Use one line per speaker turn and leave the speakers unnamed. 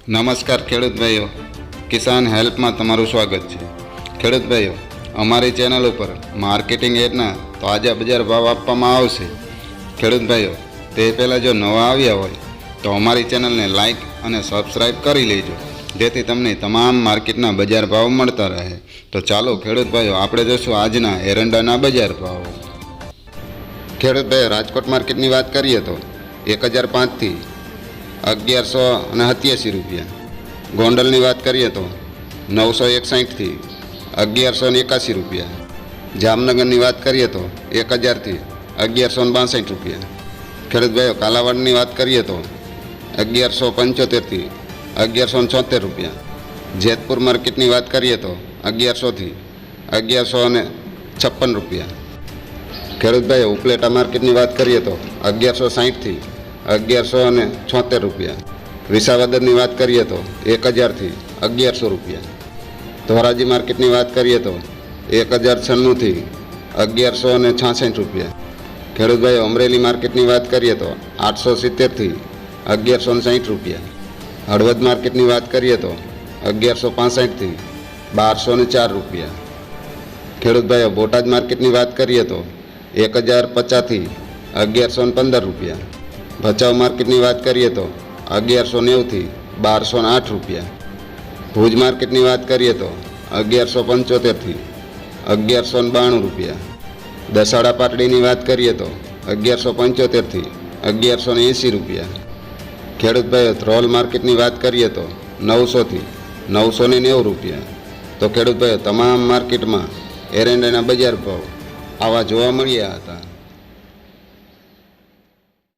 નમસ્કાર ખેડૂત ભાઈઓ, કિસાન હેલ્પમાં તમારું સ્વાગત છે। ખેડૂત ભાઈઓ, અમારી ચેનલ ઉપર માર્કેટિંગ એડના તાજા બજાર ભાવ આપવામાં આવશે। ખેડૂત ભાઈઓ, તે પહેલાં જો નવા આવ્યા હોય તો અમારી ચેનલને લાઇક અને સબસ્ક્રાઈબ કરી લેજો, જેથી તમને તમામ માર્કેટના બજાર ભાવ મળતા રહે। તો ચાલો ખેડૂત ભાઈઓ, આપણે જોઈશું આજના એરંડાના બજાર ભાવ। ખેડૂત ભાઈઓ, રાજકોટ માર્કેટની વાત કરીએ તો 1005થી 1187 રૂપિયા। ગોંડલની વાત કરીએ તો 961થી 1181 રૂપિયા। જામનગરની વાત કરીએ તો 1000થી 1162 રૂપિયા। ખેડૂત ભાઈઓ, કાલાવાડની વાત કરીએ તો 1175થી 1176 રૂપિયા। જેતપુર માર્કેટની વાત કરીએ તો 1100થી 1156 રૂપિયા। ખેડૂત ભાઈઓ, ઉપલેટા માર્કેટની વાત કરીએ તો 1160થી 1176 રૂપિયા। વિસાવદરની વાત કરીએ તો 1000થી 1100 રૂપિયા। ધોરાજી માર્કેટની વાત કરીએ તો 1096થી 1166 રૂપિયા। ખેડૂત ભાઈઓ, અમરેલી માર્કેટની વાત કરીએ તો 870થી 1160 રૂપિયા। હળવદ માર્કેટની વાત કરીએ તો 1165થી 1204 રૂપિયા। ખેડૂત ભાઈઓ, બોટાદ માર્કેટની વાત કરીએ તો 1050થી 1115 રૂપિયા। ભચાઉ માર્કેટની વાત કરીએ તો 1190થી 1208 રૂપિયા। ભુજ માર્કેટની વાત કરીએ તો 1175થી 1192 રૂપિયા। દસાડા પાટડીની વાત કરીએ તો 1175થી 1180 રૂપિયા। ખેડૂત ભાઈઓ, ધ્રોલ માર્કેટની વાત કરીએ તો 900થી 990 રૂપિયા। તો ખેડૂત ભાઈઓ, તમામ માર્કેટમાં એરંડાના બજાર ભાવ આવા જોવા મળ્યા હતા।